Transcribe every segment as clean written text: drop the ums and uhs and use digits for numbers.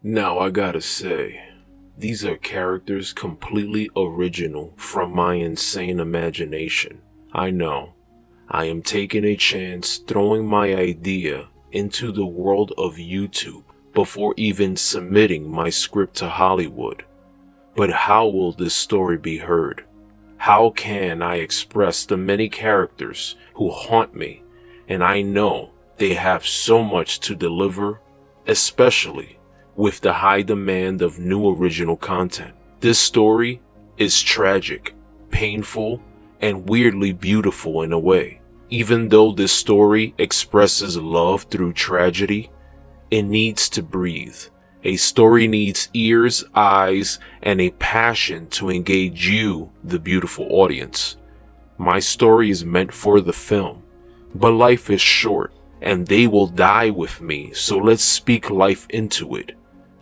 Now I gotta say, these are characters completely original from my insane imagination. I know, I am taking a chance throwing my idea into the world of YouTube before even submitting my script to Hollywood. But how will this story be heard? How can I express the many characters who haunt me, and I know they have so much to deliver, especially with the high demand of new original content. This story is tragic, painful, and weirdly beautiful in a way. Even though this story expresses love through tragedy, it needs to breathe. A story needs ears, eyes, and a passion to engage you, the beautiful audience. My story is meant for the film, but life is short, and they will die with me, so let's speak life into it.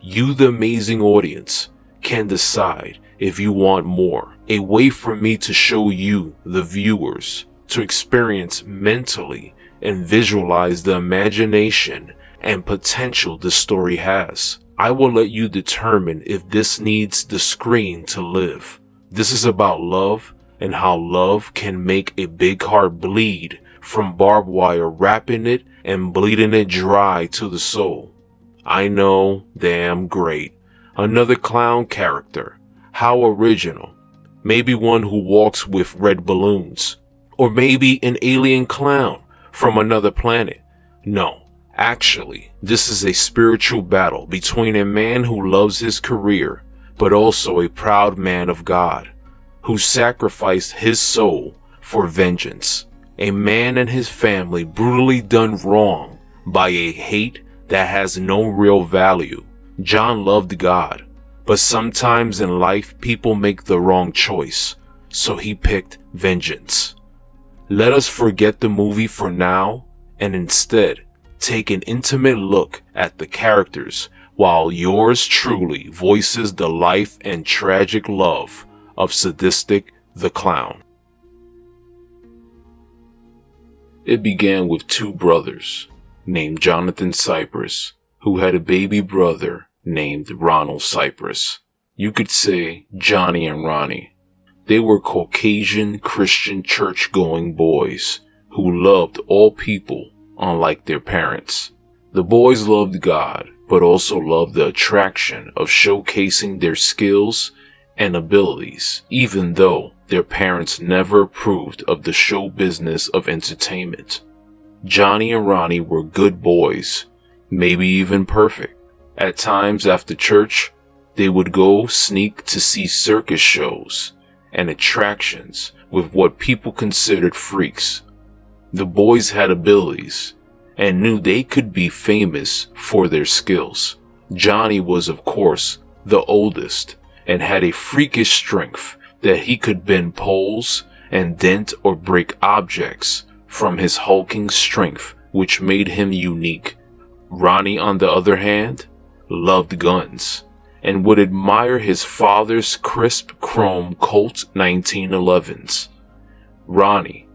You, the amazing audience, can decide if you want more. A way for me to show you, the viewers, to experience mentally and visualize the imagination and potential the story has. I will let you determine if this needs the screen to live. This is about love and how love can make a big heart bleed from barbed wire wrapping it and bleeding it dry to the soul. I know, damn great. Another clown character. How original. Maybe one who walks with red balloons. Or maybe an alien clown from another planet. No, actually, this is a spiritual battle between a man who loves his career, but also a proud man of God, who sacrificed his soul for vengeance. A man and his family brutally done wrong by a hate that has no real value. John loved God, but sometimes in life people make the wrong choice, so he picked vengeance. Let us forget the movie for now and instead take an intimate look at the characters while yours truly voices the life and tragic love of Sadistic the Clown. It began with two brothers named Jonathan Cypress, who had a baby brother named Ronald Cypress. You could say Johnny and Ronnie. They were Caucasian Christian church-going boys who loved all people unlike their parents. The boys loved God, but also loved the attraction of showcasing their skills and abilities, even though their parents never approved of the show business of entertainment. Johnny and Ronnie were good boys, maybe even perfect. At times after church, they would go sneak to see circus shows and attractions with what people considered freaks. The boys had abilities and knew they could be famous for their skills. Johnny was, of course, the oldest and had a freakish strength that he could bend poles and dent or break objects from his hulking strength, which made him unique. Ronnie, on the other hand, loved guns and would admire his father's crisp chrome Colt 1911s. Ronnie,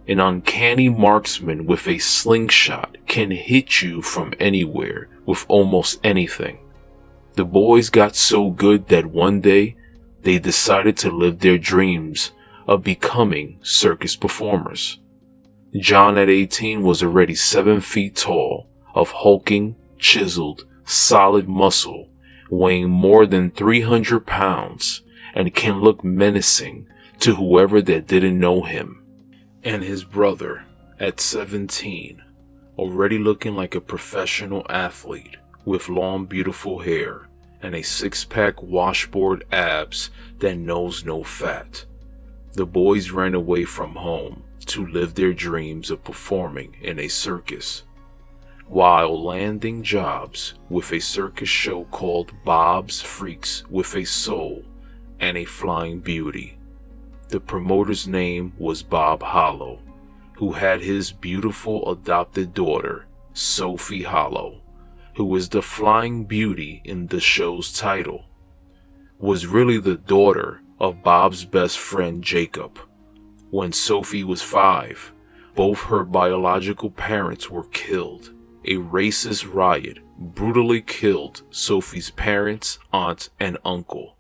an uncanny marksman with a slingshot, can hit you from anywhere with almost anything. The boys got so good that one day they decided to live their dreams of becoming circus performers. John at 18 was already 7 feet tall, of hulking, chiseled, solid muscle, weighing more than 300 pounds, and can look menacing to whoever that didn't know him. And his brother, at 17, already looking like a professional athlete, with long beautiful hair and a six-pack washboard abs that knows no fat. The boys ran away from home to live their dreams of performing in a circus, while landing jobs with a circus show called Bob's Freaks with a Soul and a Flying Beauty. The promoter's name was Bob Hollow, who had his beautiful adopted daughter, Sophie Hollow, who was the Flying Beauty in the show's title, was really the daughter of Bob's best friend Jacob. When Sophie was 5, both her biological parents were killed. A racist riot brutally killed Sophie's parents, aunt, and uncle.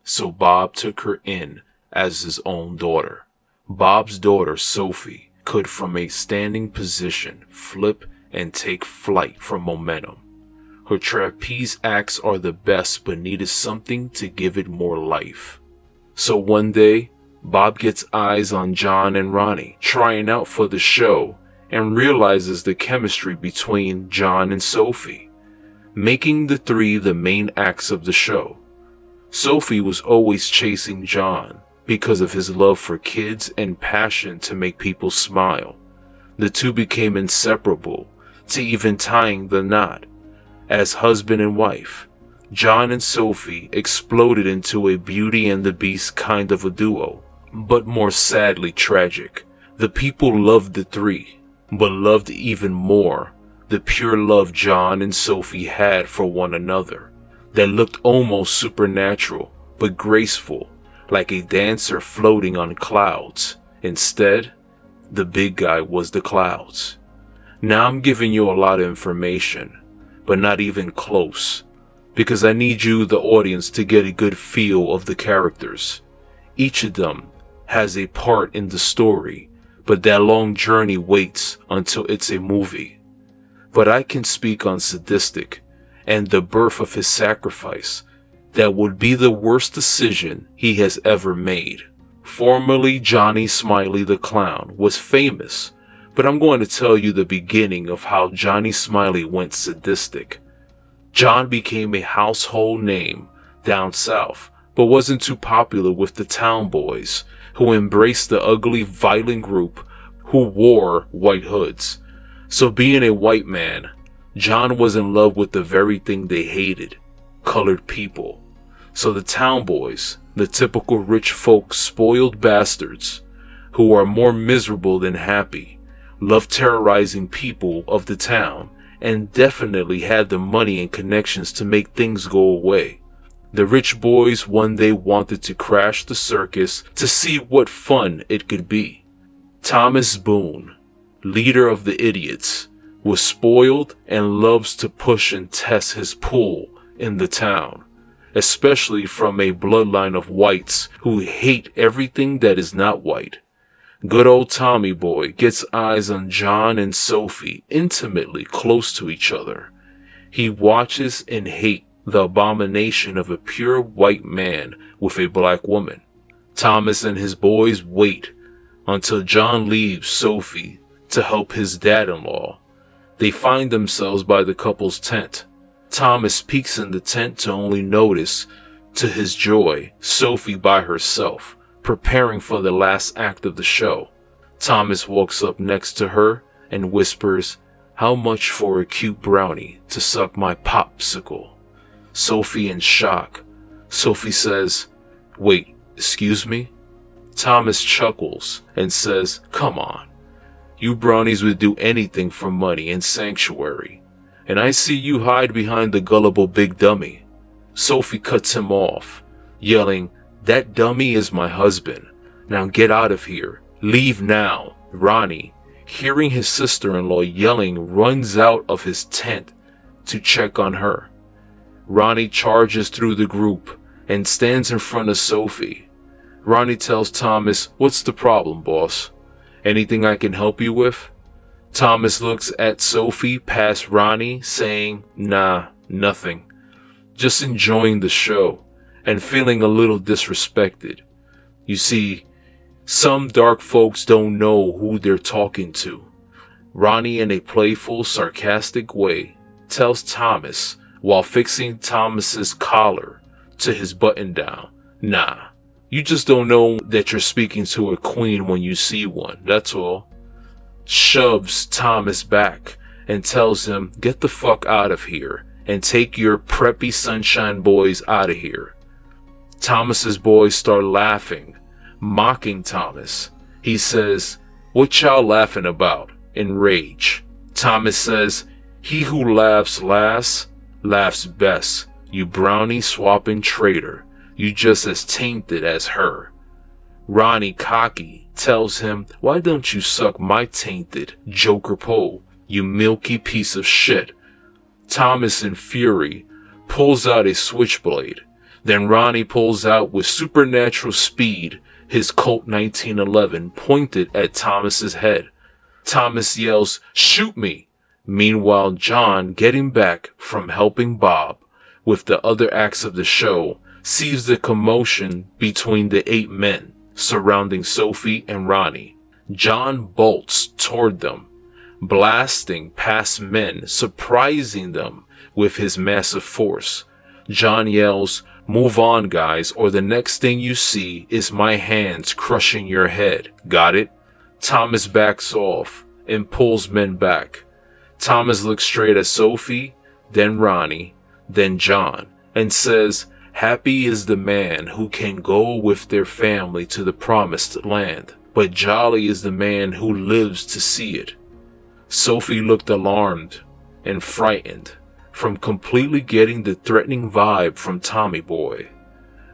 So Bob took her in as his own daughter. Bob's daughter, Sophie, could from a standing position flip and take flight from momentum. Her trapeze acts are the best but needed something to give it more life. So one day, Bob gets eyes on John and Ronnie trying out for the show and realizes the chemistry between John and Sophie, making the three the main acts of the show. Sophie was always chasing John because of his love for kids and passion to make people smile. The two became inseparable, to even tying the knot. As husband and wife, John and Sophie exploded into a Beauty and the Beast kind of a duo, but more sadly tragic. The people loved the three, but loved even more the pure love John and Sophie had for one another, that looked almost supernatural, but graceful, like a dancer floating on clouds. Instead, the big guy was the clouds. Now I'm giving you a lot of information, but not even close, because I need you, the audience, to get a good feel of the characters. Each of them has a part in the story, but that long journey waits until it's a movie. But I can speak on Sadistic and the birth of his sacrifice that would be the worst decision he has ever made. Formerly Johnny Smiley the Clown was famous, but I'm going to tell you the beginning of how Johnny Smiley went sadistic. John became a household name down south, but wasn't too popular with the town boys, who embraced the ugly, violent group who wore white hoods. So being a white man, John was in love with the very thing they hated, colored people. So the town boys, the typical rich folk spoiled bastards, who are more miserable than happy, loved terrorizing people of the town, and definitely had the money and connections to make things go away. The rich boys one day wanted to crash the circus to see what fun it could be. Thomas Boone, leader of the idiots, was spoiled and loves to push and test his pull in the town, especially from a bloodline of whites who hate everything that is not white. Good old Tommy Boy gets eyes on John and Sophie intimately close to each other. He watches and hates the abomination of a pure white man with a black woman. Thomas and his boys wait until John leaves Sophie to help his dad-in-law. They find themselves by the couple's tent. Thomas peeks in the tent to only notice, to his joy, Sophie by herself, preparing for the last act of the show. Thomas walks up next to her and whispers, "How much for a cute brownie to suck my popsicle?" Sophie in shock. Sophie says, "Wait, excuse me?" Thomas chuckles and says, "Come on. You brownies would do anything for money and sanctuary. And I see you hide behind the gullible big dummy." Sophie cuts him off, yelling, "That dummy is my husband. Now get out of here. Leave now." Ronnie, hearing his sister-in-law yelling, runs out of his tent to check on her. Ronnie charges through the group and stands in front of Sophie. Ronnie tells Thomas, "What's the problem, boss? Anything I can help you with?" Thomas looks at Sophie past Ronnie, saying, "Nah, nothing. Just enjoying the show and feeling a little disrespected. You see, some dark folks don't know who they're talking to." Ronnie, in a playful, sarcastic way, tells Thomas, while fixing Thomas's collar to his button-down, "Nah, you just don't know that you're speaking to a queen when you see one, that's all." Shoves Thomas back and tells him, "Get the fuck out of here and take your preppy sunshine boys out of here." Thomas's boys start laughing, mocking Thomas. He says, "What y'all laughing about?" in rage. Thomas says, "He who laughs last laughs best, you brownie swapping traitor. You just as tainted as her." Ronnie, cocky, tells him, "Why don't you suck my tainted joker pole, you milky piece of shit?" Thomas, in fury, pulls out a switchblade. Then Ronnie pulls out with supernatural speed his Colt 1911 pointed at Thomas's head. Thomas yells, "Shoot me!" Meanwhile, John, getting back from helping Bob with the other acts of the show, sees the commotion between the 8 men surrounding Sophie and Ronnie. John bolts toward them, blasting past men, surprising them with his massive force. John yells, "Move on, guys, or the next thing you see is my hands crushing your head. Got it?" Thomas backs off and pulls men back. Thomas looks straight at Sophie, then Ronnie, then John, and says, "Happy is the man who can go with their family to the promised land, but jolly is the man who lives to see it." Sophie looked alarmed and frightened from completely getting the threatening vibe from Tommy Boy.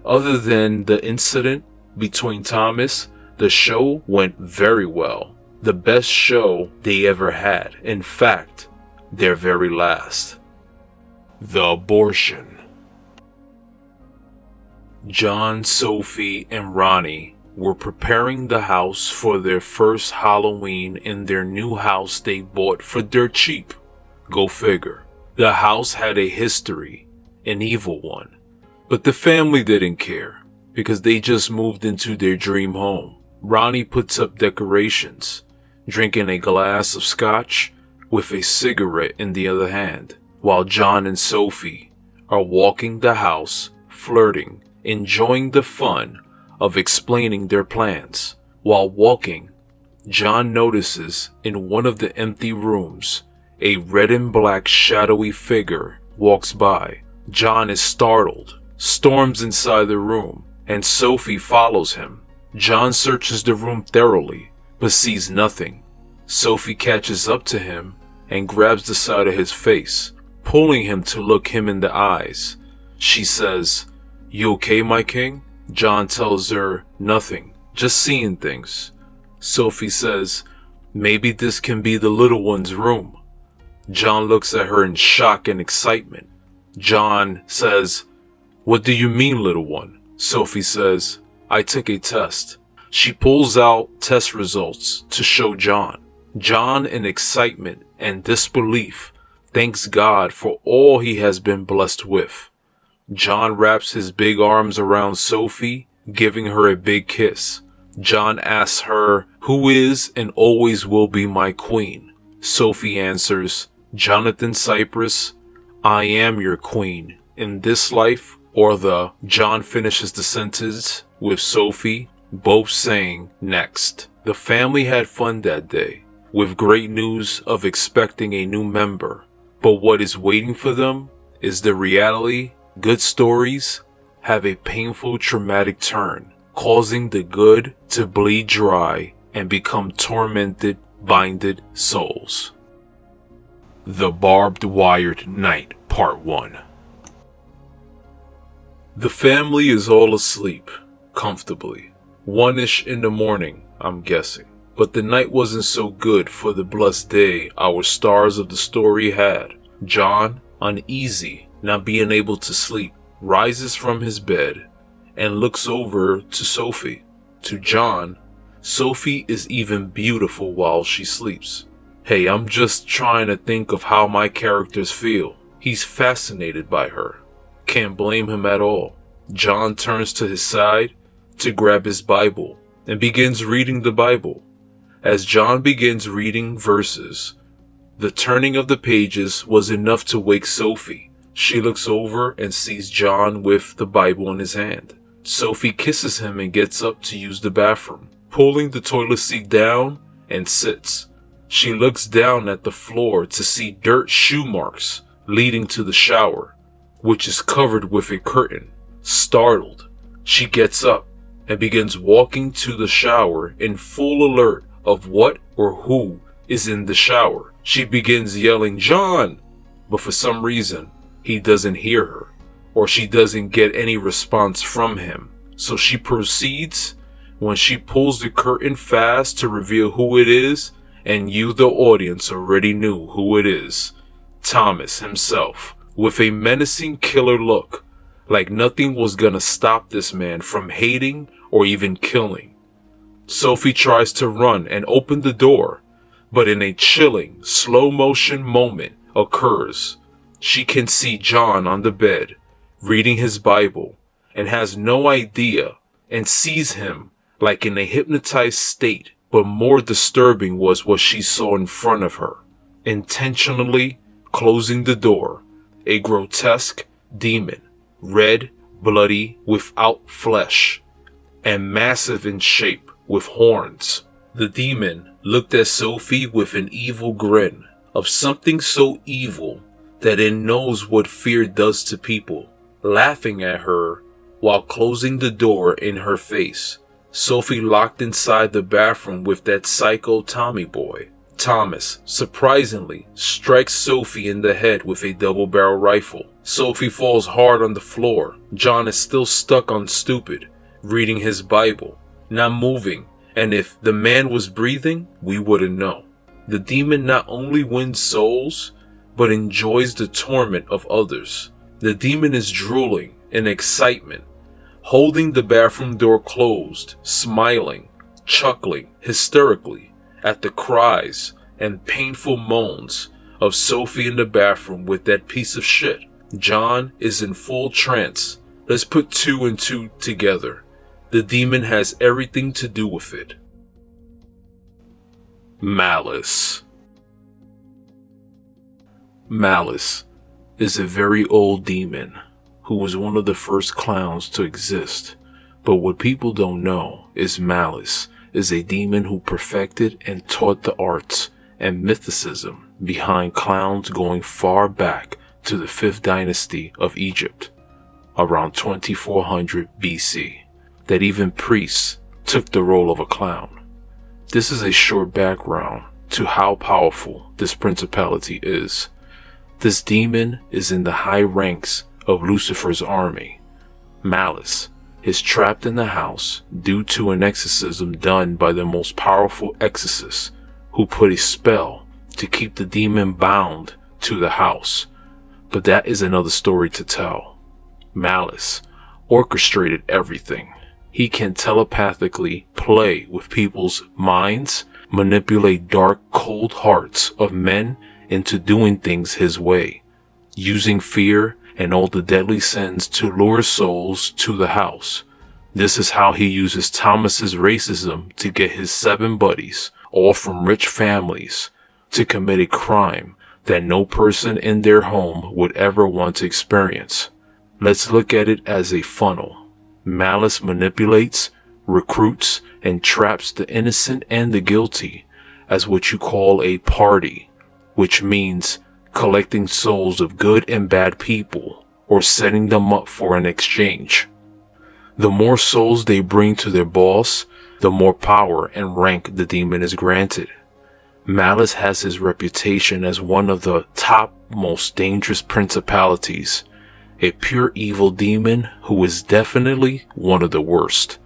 Other than the incident between Thomas, the show went very well. The best show they ever had. In fact, their very last. The abortion. John, Sophie, and Ronnie were preparing the house for their first Halloween in their new house they bought for dirt cheap. Go figure. The house had a history, an evil one. But the family didn't care, because they just moved into their dream home. Ronnie puts up decorations, drinking a glass of scotch with a cigarette in the other hand, while John and Sophie are walking the house, flirting, enjoying the fun of explaining their plans. While walking, John notices in one of the empty rooms a red and black shadowy figure walks by. John is startled, storms inside the room, and Sophie follows him. John searches the room thoroughly, but sees nothing. Sophie catches up to him and grabs the side of his face, pulling him to look him in the eyes. She says, "You okay, my king?" John tells her, "Nothing, just seeing things." Sophie says, "Maybe this can be the little one's room." John looks at her in shock and excitement. John says, "What do you mean, little one?" Sophie says, "I took a test." She pulls out test results to show John. John, in excitement and disbelief, thanks God for all he has been blessed with. John wraps his big arms around Sophie, giving her a big kiss. John asks her, "Who is and always will be my queen?" Sophie answers, "Jonathan Cypress, I am your queen, in this life or the..." John finishes the sentence with Sophie, both saying next. The family had fun that day, with great news of expecting a new member. But what is waiting for them is the reality. Good stories have a painful, traumatic turn, causing the good to bleed dry and become tormented, binded souls. The Barbed-Wired Night, Part 1. The family is all asleep, comfortably. 1-ish in the morning, I'm guessing. But the night wasn't so good for the blessed day our stars of the story had. John, uneasy, not being able to sleep, rises from his bed and looks over to Sophie. To John, Sophie is even beautiful while she sleeps. Hey, I'm just trying to think of how my characters feel. He's fascinated by her. Can't blame him at all. John turns to his side to grab his Bible and begins reading the Bible. As John begins reading verses, the turning of the pages was enough to wake Sophie. She looks over and sees John with the Bible in his hand. Sophie kisses him and gets up to use the bathroom, pulling the toilet seat down and sits. She looks down at the floor to see dirt shoe marks leading to the shower, which is covered with a curtain. Startled, she gets up and begins walking to the shower in full alert of what or who is in the shower. She begins yelling, "John!" But for some reason, he doesn't hear her, or she doesn't get any response from him. So she proceeds when she pulls the curtain fast to reveal who it is, and you, the audience, already knew who it is. Thomas himself, with a menacing killer look, like nothing was gonna stop this man from hating or even killing. Sophie tries to run and open the door, but in a chilling, slow motion moment occurs. She can see John on the bed, reading his Bible, and has no idea and sees him like in a hypnotized state, but more disturbing was what she saw in front of her. Intentionally closing the door, a grotesque demon, red, bloody, without flesh, and massive in shape with horns. The demon looked at Sophie with an evil grin of something so evil that it knows what fear does to people, laughing at her while closing the door in her face. Sophie locked inside the bathroom with that psycho Tommy boy. Thomas, surprisingly, strikes Sophie in the head with a double-barrel rifle. Sophie falls hard on the floor. John is still stuck on stupid, reading his Bible, not moving, and if the man was breathing, we wouldn't know. The demon not only wins souls, but enjoys the torment of others. The demon is drooling in excitement, holding the bathroom door closed, smiling, chuckling hysterically at the cries and painful moans of Sophie in the bathroom with that piece of shit. John is in full trance. Let's put 2 and 2 together. The demon has everything to do with it. Malice. Malice is a very old demon who was one of the first clowns to exist. But what people don't know is Malice is a demon who perfected and taught the arts and mythicism behind clowns going far back to the 5th dynasty of Egypt, around 2400 BC, that even priests took the role of a clown. This is a short background to how powerful this principality is. This demon is in the high ranks of Lucifer's army. Malice is trapped in the house due to an exorcism done by the most powerful exorcist who put a spell to keep the demon bound to the house. But that is another story to tell. Malice orchestrated everything. He can telepathically play with people's minds, manipulate dark, cold hearts of men into doing things his way, using fear and all the deadly sins to lure souls to the house. This is how he uses Thomas's racism to get his 7 buddies, all from rich families, to commit a crime that no person in their home would ever want to experience. Let's look at it as a funnel. Malice manipulates, recruits, and traps the innocent and the guilty as what you call a party, which means collecting souls of good and bad people, or setting them up for an exchange. The more souls they bring to their boss, the more power and rank the demon is granted. Malice has his reputation as one of the top most dangerous principalities, a pure evil demon who is definitely one of the worst.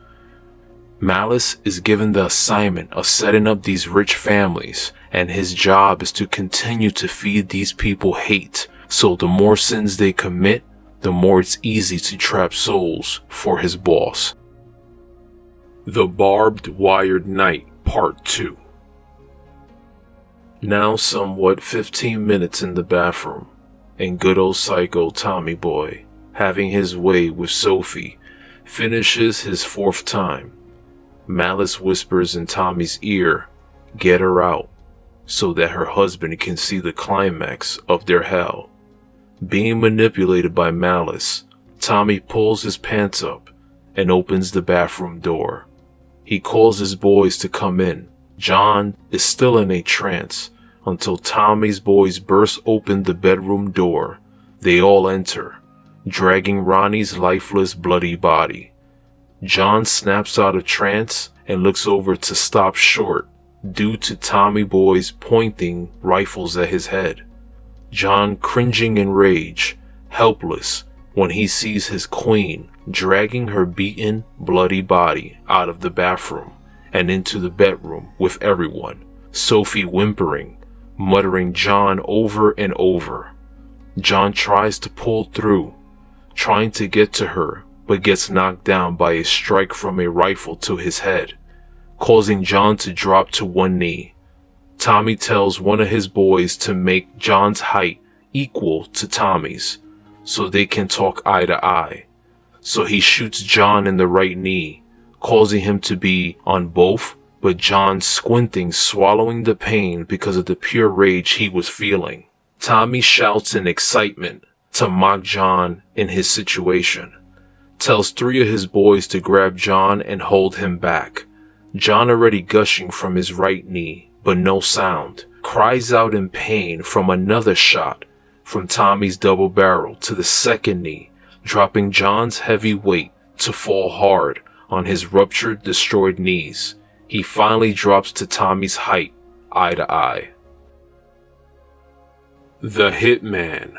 Malice is given the assignment of setting up these rich families, and his job is to continue to feed these people hate, so the more sins they commit, the more it's easy to trap souls for his boss. The Barbed-Wired Night Part 2. Now somewhat 15 minutes in the bathroom, and good old psycho Tommy boy, having his way with Sophie, finishes his 4th time. Malice whispers in Tommy's ear, "Get her out," so that her husband can see the climax of their hell. Being manipulated by Malice, Tommy pulls his pants up and opens the bathroom door. He calls his boys to come in. John is still in a trance until Tommy's boys burst open the bedroom door. They all enter, dragging Ronnie's lifeless, bloody body. John snaps out of trance and looks over to stop short due to Tommy boys pointing rifles at his head. John cringing in rage, helpless when he sees his queen dragging her beaten, bloody body out of the bathroom and into the bedroom with everyone. Sophie whimpering, muttering John over and over. John tries to pull through, trying to get to her, but gets knocked down by a strike from a rifle to his head, causing John to drop to one knee. Tommy tells one of his boys to make John's height equal to Tommy's, so they can talk eye to eye. So he shoots John in the right knee, causing him to be on both, but John squinting, swallowing the pain because of the pure rage he was feeling. Tommy shouts in excitement to mock John in his situation, tells 3 of his boys to grab John and hold him back. John, already gushing from his right knee, but no sound, cries out in pain from another shot from Tommy's double barrel to the second knee, dropping John's heavy weight to fall hard on his ruptured, destroyed knees. He finally drops to Tommy's height, eye to eye. The Hitman.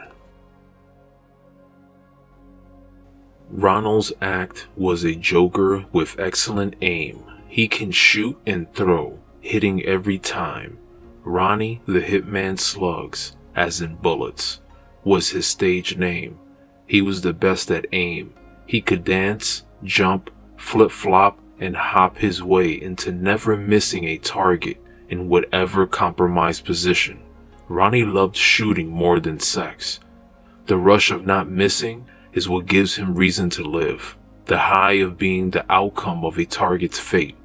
Ronald's act was a joker with excellent aim. He can shoot and throw, hitting every time. Ronnie the Hitman Slugs, as in bullets, was his stage name. He was the best at aim. He could dance, jump, flip-flop, and hop his way into never missing a target in whatever compromised position. Ronnie loved shooting more than sex. The rush of not missing is what gives him reason to live. The high of being the outcome of a target's fate.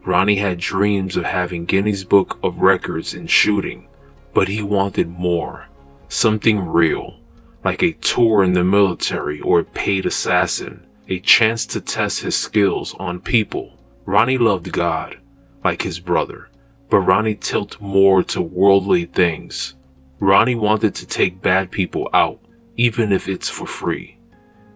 Ronnie had dreams of having Guinness Book of Records in shooting, but he wanted more. Something real, like a tour in the military or a paid assassin, a chance to test his skills on people. Ronnie loved God, like his brother, but Ronnie tilted more to worldly things. Ronnie wanted to take bad people out, even if it's for free.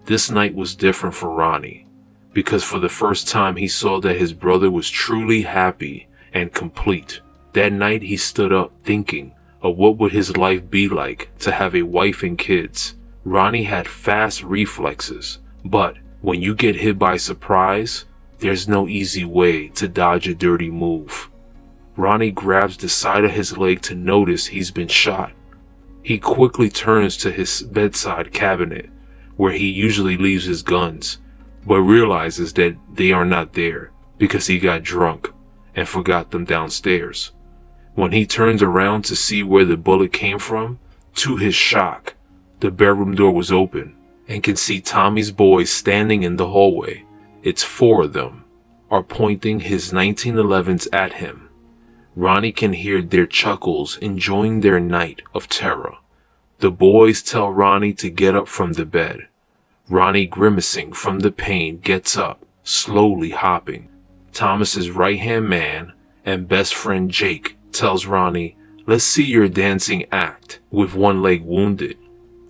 This night was different for Ronnie, because for the first time he saw that his brother was truly happy and complete. That night he stood up thinking of what would his life be like to have a wife and kids. Ronnie had fast reflexes, but when you get hit by surprise, there's no easy way to dodge a dirty move. Ronnie grabs the side of his leg to notice he's been shot. He quickly turns to his bedside cabinet, where he usually leaves his guns, but realizes that they are not there because he got drunk and forgot them downstairs. When he turns around to see where the bullet came from, to his shock, the bedroom door was open and can see Tommy's boys standing in the hallway. It's 4 of them, are pointing his 1911s at him. Ronnie can hear their chuckles, enjoying their night of terror. The boys tell Ronnie to get up from the bed. Ronnie, grimacing from the pain, gets up, slowly hopping. Thomas's right-hand man and best friend Jake tells Ronnie, "Let's see your dancing act with one leg wounded."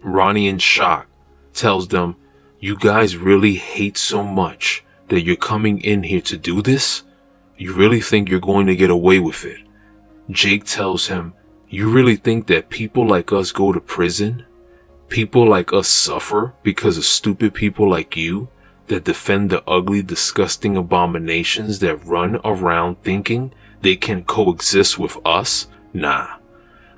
Ronnie, in shock, tells them, "You guys really hate so much that you're coming in here to do this? You really think you're going to get away with it?" Jake tells him, "You really think that people like us go to prison? People like us suffer because of stupid people like you that defend the ugly, disgusting abominations that run around thinking they can coexist with us? Nah,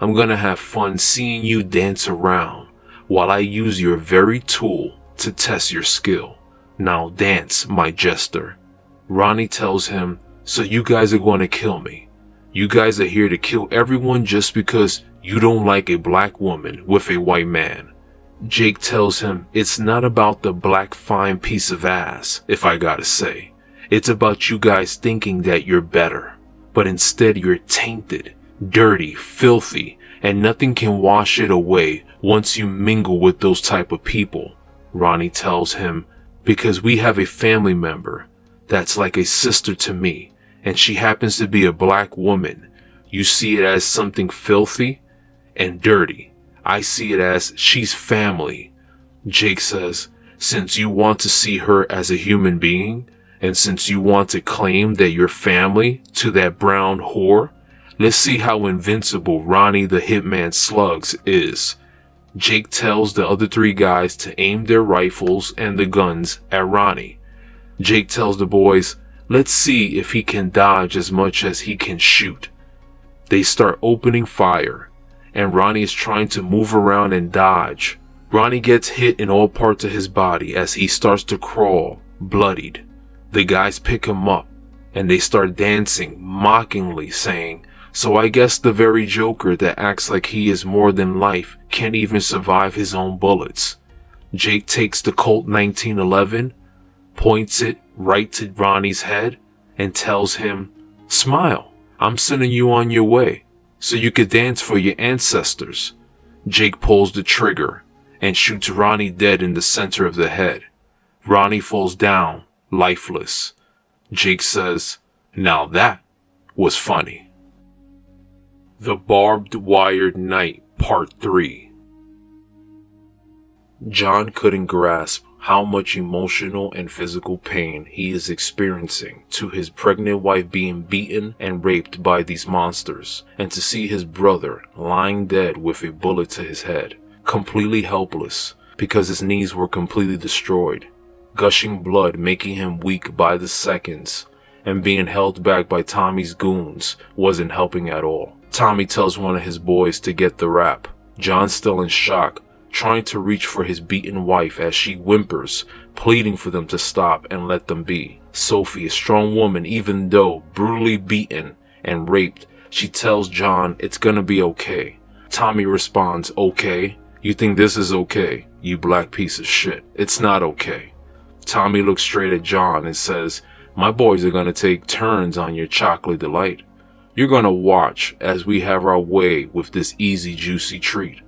I'm gonna have fun seeing you dance around while I use your very tool to test your skill. Now dance, my jester." Ronnie tells him, "So you guys are going to kill me? You guys are here to kill everyone just because you don't like a black woman with a white man?" Jake tells him, "It's not about the black fine piece of ass, if I gotta say. It's about you guys thinking that you're better. But instead you're tainted, dirty, filthy, and nothing can wash it away once you mingle with those type of people." Ronnie tells him, "Because we have a family member that's like a sister to me, and she happens to be a black woman. You see it as something filthy and dirty. I see it as she's family." Jake says, "Since you want to see her as a human being, and since you want to claim that you're family to that brown whore, let's see how invincible Ronnie the Hitman Slugs is." Jake tells the other 3 guys to aim their rifles and the guns at Ronnie. Jake tells the boys, "Let's see if he can dodge as much as he can shoot." They start opening fire, and Ronnie is trying to move around and dodge. Ronnie gets hit in all parts of his body as he starts to crawl, bloodied. The guys pick him up, and they start dancing, mockingly saying, "So I guess the very Joker that acts like he is more than life can't even survive his own bullets." Jake takes the Colt 1911, points it right to Ronnie's head, and tells him, "Smile, I'm sending you on your way, so you could dance for your ancestors." Jake pulls the trigger and shoots Ronnie dead in the center of the head. Ronnie falls down, lifeless. Jake says, "Now that was funny." The Barbed Wired Night, Part 3. John couldn't grasp how much emotional and physical pain he is experiencing to his pregnant wife being beaten and raped by these monsters, and to see his brother lying dead with a bullet to his head, completely helpless because his knees were completely destroyed, gushing blood making him weak by the seconds, and being held back by Tommy's goons wasn't helping at all. Tommy tells one of his boys to get the wrap. John's still in shock, trying to reach for his beaten wife as she whimpers, pleading for them to stop and let them be. Sophie, a strong woman, even though brutally beaten and raped, she tells John it's gonna be okay. Tommy responds, "Okay? You think this is okay? You black piece of shit. It's not okay." Tommy looks straight at John and says, "My boys are gonna take turns on your chocolate delight. You're gonna watch as we have our way with this easy, juicy treat."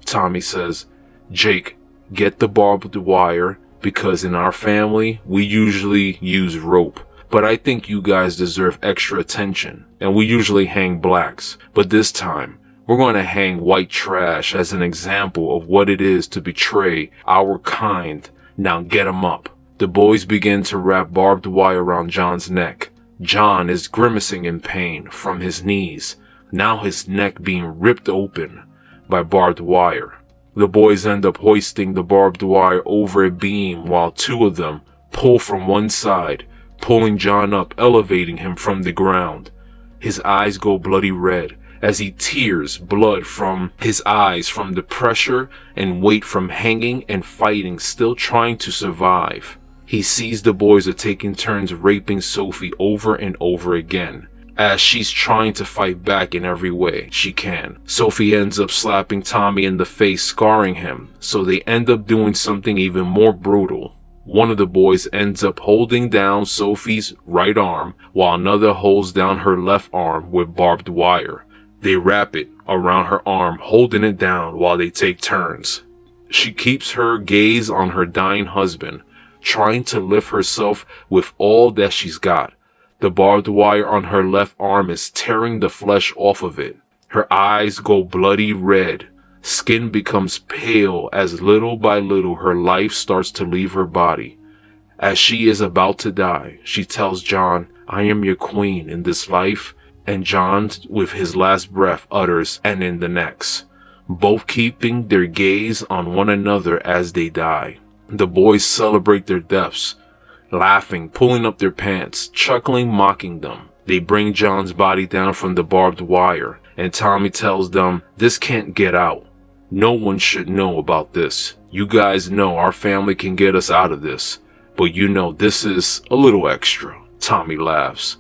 Tommy says, "Jake, get the barbed wire, because in our family, we usually use rope. But I think you guys deserve extra attention, and we usually hang blacks. But this time, we're going to hang white trash as an example of what it is to betray our kind. Now get 'em up." The boys begin to wrap barbed wire around John's neck. John is grimacing in pain from his knees, now his neck being ripped open by barbed wire. The boys end up hoisting the barbed wire over a beam while two of them pull from one side, pulling John up, elevating him from the ground. His eyes go bloody red as he tears blood from his eyes from the pressure and weight from hanging and fighting, still trying to survive. He sees the boys are taking turns raping Sophie over and over again, as she's trying to fight back in every way she can. Sophie ends up slapping Tommy in the face, scarring him, so they end up doing something even more brutal. One of the boys ends up holding down Sophie's right arm, while another holds down her left arm with barbed wire. They wrap it around her arm, holding it down while they take turns. She keeps her gaze on her dying husband, trying to lift herself with all that she's got. The barbed wire on her left arm is tearing the flesh off of it. Her eyes go bloody red. Skin becomes pale as little by little her life starts to leave her body. As she is about to die, she tells John, "I am your queen in this life," and John, with his last breath, utters, "and in the next," both keeping their gaze on one another as they die. The boys celebrate their deaths, laughing, pulling up their pants, chuckling, mocking them. They bring John's body down from the barbed wire, and Tommy tells them, "This can't get out. No one should know about this. You guys know our family can get us out of this, but you know this is a little extra." Tommy laughs.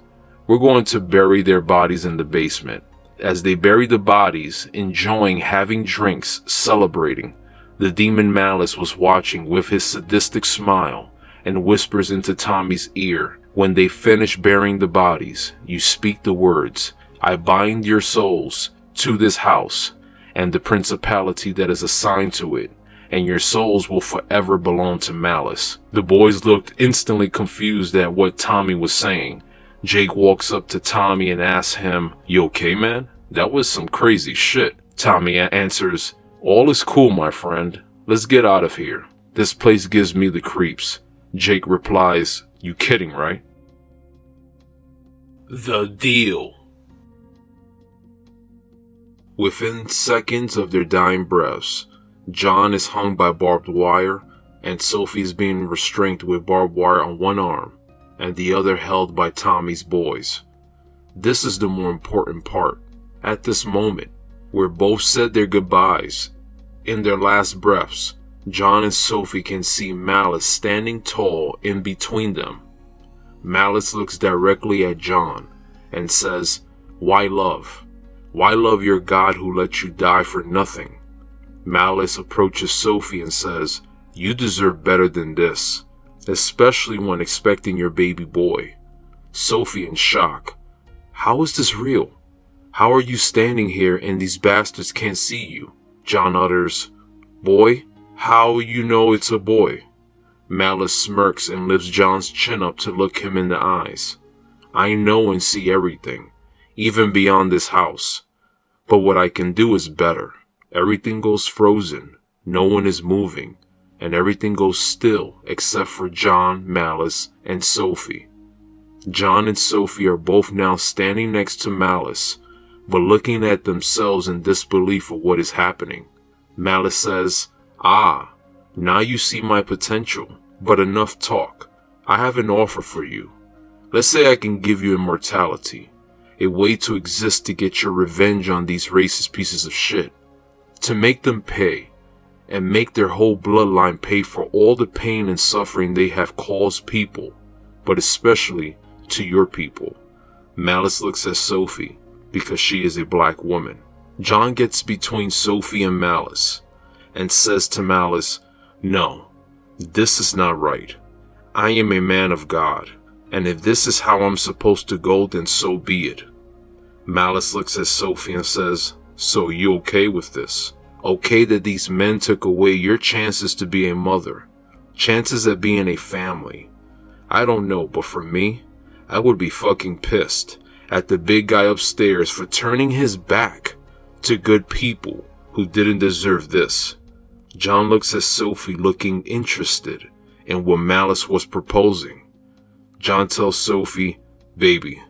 "We're going to bury their bodies in the basement." As they bury the bodies, enjoying having drinks, celebrating, the demon Malice was watching with his sadistic smile and whispers into Tommy's ear, "When they finish burying the bodies, you speak the words, 'I bind your souls to this house and the principality that is assigned to it, and your souls will forever belong to Malice.'" The boys looked instantly confused at what Tommy was saying. Jake walks up to Tommy and asks him, "You okay, man? That was some crazy shit." Tommy answers, "All is cool, my friend. Let's get out of here. This place gives me the creeps." Jake replies, "You kidding, right?" The Deal. Within seconds of their dying breaths, John is hung by barbed wire, and Sophie is being restrained with barbed wire on one arm, and the other held by Tommy's boys. This is the more important part. At this moment, where both said their goodbyes, in their last breaths, John and Sophie can see Malice standing tall in between them. Malice looks directly at John and says, "Why love? Why love your God who let you die for nothing?" Malice approaches Sophie and says, "You deserve better than this, especially when expecting your baby boy." Sophie in shock. "How is this real? How are you standing here and these bastards can't see you?" John utters, "Boy? How you know it's a boy?" Malice smirks and lifts John's chin up to look him in the eyes. "I know and see everything, even beyond this house. But what I can do is better. Everything goes frozen, no one is moving, and everything goes still except for John, Malice, and Sophie." John and Sophie are both now standing next to Malice, but looking at themselves in disbelief of what is happening. Malice says, "Ah, now you see my potential, but enough talk. I have an offer for you. Let's say I can give you immortality, a way to exist to get your revenge on these racist pieces of shit, to make them pay, and make their whole bloodline pay for all the pain and suffering they have caused people, but especially to your people." Malice looks at Sophie because she is a black woman. John gets between Sophie and Malice and says to Malice, "No, this is not right. I am a man of God, and if this is how I'm supposed to go, then so be it." Malice looks at Sophie and says, "So you okay with this? Okay that these men took away your chances to be a mother, chances at being a family? I don't know, but for me, I would be fucking pissed at the big guy upstairs for turning his back to good people who didn't deserve this." John looks at Sophie looking interested in what Malice was proposing. John tells Sophie, "Baby,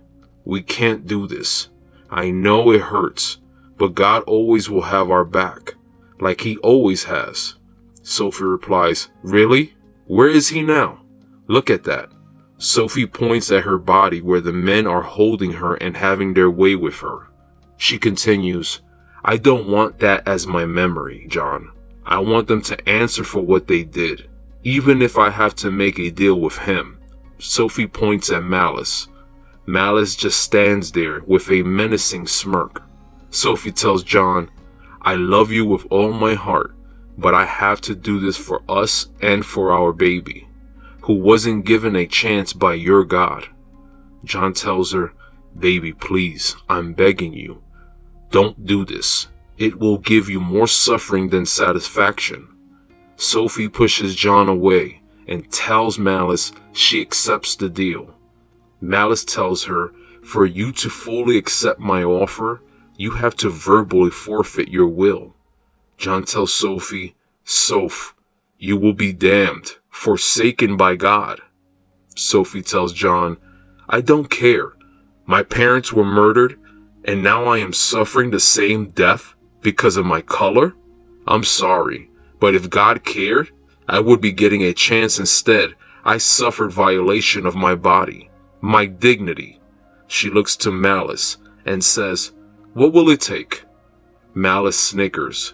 we can't do this. I know it hurts, but God always will have our back, like he always has." Sophie replies, "Really? Where is he now? Look at that." Sophie points at her body where the men are holding her and having their way with her. She continues, "I don't want that as my memory, John. I want them to answer for what they did, even if I have to make a deal with him." Sophie points at Malice. Malice just stands there with a menacing smirk. Sophie tells John, "I love you with all my heart, but I have to do this for us and for our baby, who wasn't given a chance by your God." John tells her, "Baby, please, I'm begging you. Don't do this. It will give you more suffering than satisfaction." Sophie pushes John away and tells Malice she accepts the deal. Malice tells her, "For you to fully accept my offer, you have to verbally forfeit your will." John tells Sophie, "Soph, you will be damned, forsaken by God." Sophie tells John, "I don't care. My parents were murdered, and now I am suffering the same death because of my color? I'm sorry, but if God cared, I would be getting a chance instead. I suffered violation of my body, my dignity." She looks to Malice and says, "What will it take?" Malice snickers.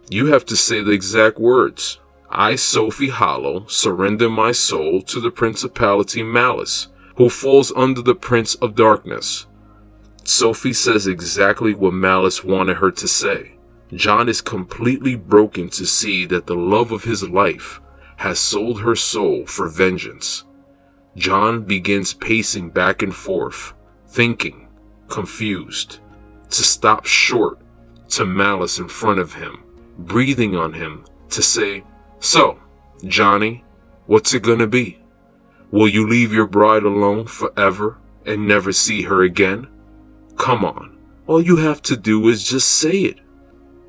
"You have to say the exact words. I, Sophie Hollow, surrender my soul to the principality Malice, who falls under the Prince of Darkness." Sophie says exactly what Malice wanted her to say. John is completely broken to see that the love of his life has sold her soul for vengeance. John begins pacing back and forth, thinking, confused, to stop short to Malice in front of him, breathing on him to say, "So, Johnny, what's it gonna be? Will you leave your bride alone forever and never see her again? Come on, all you have to do is just say it."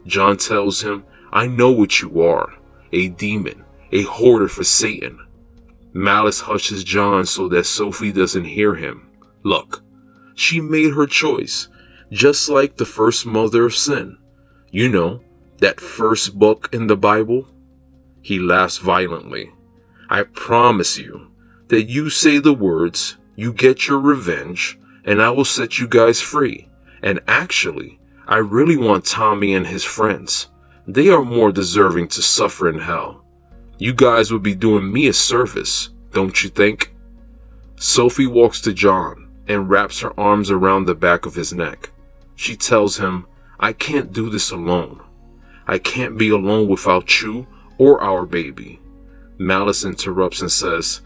John tells him, "I know what you are, a demon, a hoarder for Satan." Malice hushes John so that Sophie doesn't hear him. Look, she made her choice, just like the first mother of sin. You know, that first book in the Bible? He laughs violently. "I promise you that you say the words, you get your revenge, and I will set you guys free. And actually, I really want Tommy and his friends. They are more deserving to suffer in hell. You guys would be doing me a service, don't you think? Sophie walks to John and wraps her arms around the back of his neck. She tells him, I can't do this alone. I can't be alone without you or our baby. Malice interrupts and says,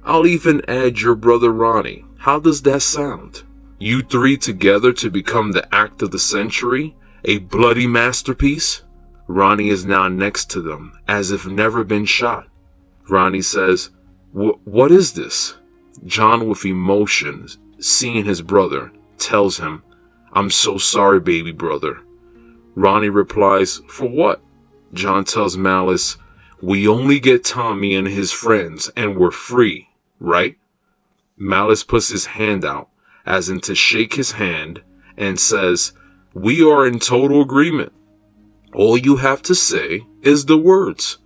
I'll even add your brother Ronnie. How does that sound? You three together to become the act of the century? A bloody masterpiece? Ronnie is now next to them, as if never been shot. Ronnie says, What is this? John, with emotion, seeing his brother, tells him, I'm so sorry, baby brother. Ronnie replies, For what? John tells Malice, We only get Tommy and his friends, and we're free, right? Malice puts his hand out, as in to shake his hand, and says, We are in total agreement. All you have to say is the words,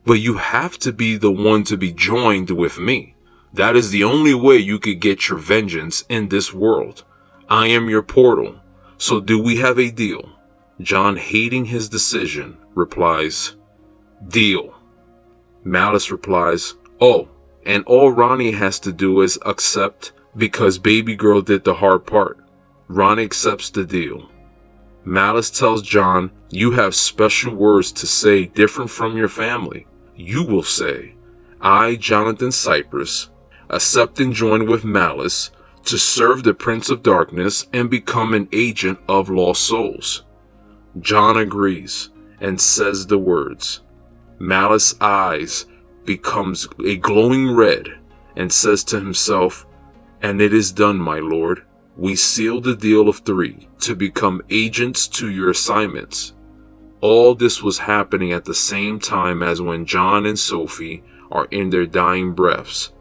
but you have to be the one to be joined with me. That is the only way you could get your vengeance in this world. I am your portal, so do we have a deal? John, hating his decision, replies, Deal. Malice replies, Oh, and all Ronnie has to do is accept, because baby girl did the hard part. Ronnie accepts the deal. Malice tells John, You have special words to say different from your family. You will say, I, Jonathan Cypress, accept and join with Malice to serve the Prince of Darkness and become an agent of lost souls. John agrees and says the words. Malice's eyes becomes a glowing red and says to himself, And it is done, my lord. We seal the deal of 3 to become agents to your assignments. All this was happening at the same time as when John and Sophie are in their dying breaths.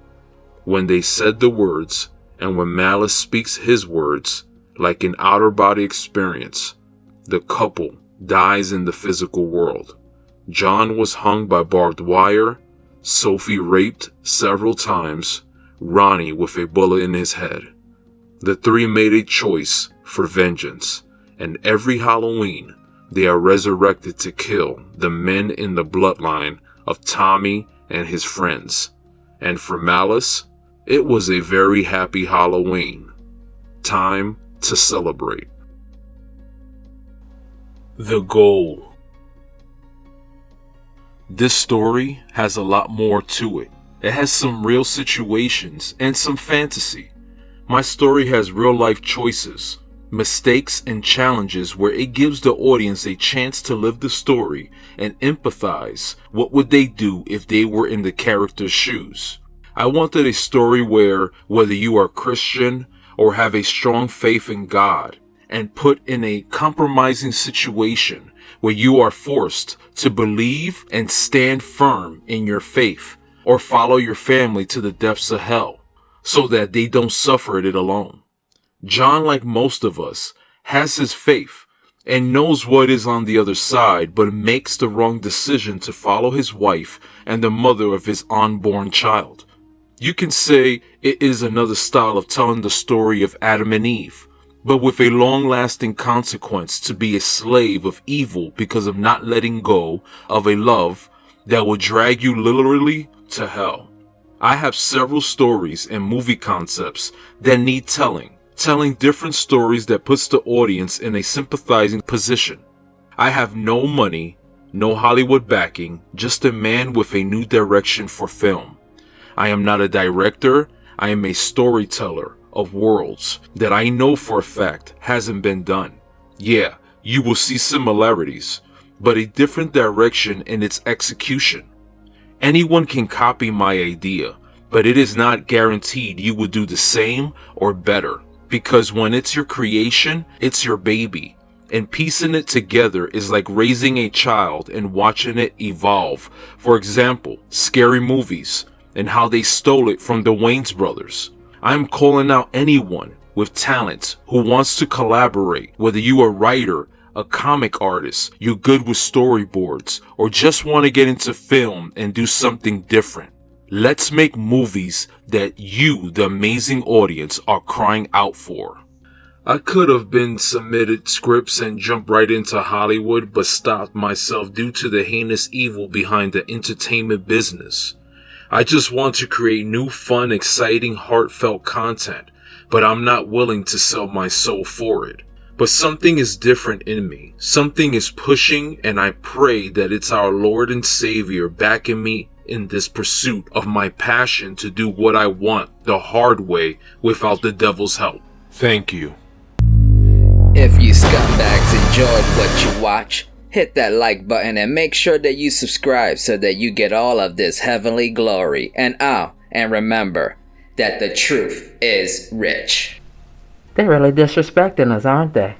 When they said the words, and when Malice speaks his words, like an outer body experience, the couple dies in the physical world. John was hung by barbed wire, Sophie raped several times, Ronnie with a bullet in his head. The 3 made a choice for vengeance, and every Halloween they are resurrected to kill the men in the bloodline of Tommy and his friends. And for Malice, it was a very happy Halloween. Time to celebrate. The goal. This story has a lot more to it. It has some real situations and some fantasy. My story has real life choices, mistakes, and challenges where it gives the audience a chance to live the story and empathize. What would they do if they were in the character's shoes? I wanted a story where, whether you are Christian or have a strong faith in God, and put in a compromising situation where you are forced to believe and stand firm in your faith, or follow your family to the depths of hell, so that they don't suffer it alone. John, like most of us, has his faith and knows what is on the other side, but makes the wrong decision to follow his wife and the mother of his unborn child. You can say it is another style of telling the story of Adam and Eve, but with a long-lasting consequence to be a slave of evil because of not letting go of a love that will drag you literally to hell. I have several stories and movie concepts that need telling different stories that puts the audience in a sympathizing position. I have no money, no Hollywood backing, just a man with a new direction for film. I am not a director, I am a storyteller of worlds that I know for a fact hasn't been done. Yeah, you will see similarities, but a different direction in its execution. Anyone can copy my idea, but it is not guaranteed you will do the same or better, because when it's your creation, it's your baby, and piecing it together is like raising a child and watching it evolve. For example, scary movies and how they stole it from the Wayans brothers. I'm calling out anyone with talent who wants to collaborate, whether you are a writer, a comic artist, you're good with storyboards, or just want to get into film and do something different. Let's make movies that you, the amazing audience, are crying out for. I could have been submitted scripts and jumped right into Hollywood, but stopped myself due to the heinous evil behind the entertainment business. I just want to create new, fun, exciting, heartfelt content, but I'm not willing to sell my soul for it. But something is different in me. Something is pushing, and I pray that it's our Lord and Savior backing me in this pursuit of my passion to do what I want the hard way without the devil's help. Thank you. If you scumbags enjoyed what you watch, hit that like button and make sure that you subscribe so that you get all of this heavenly glory. And remember that the truth is rich. They're really disrespecting us, aren't they?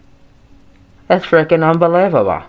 That's freaking unbelievable.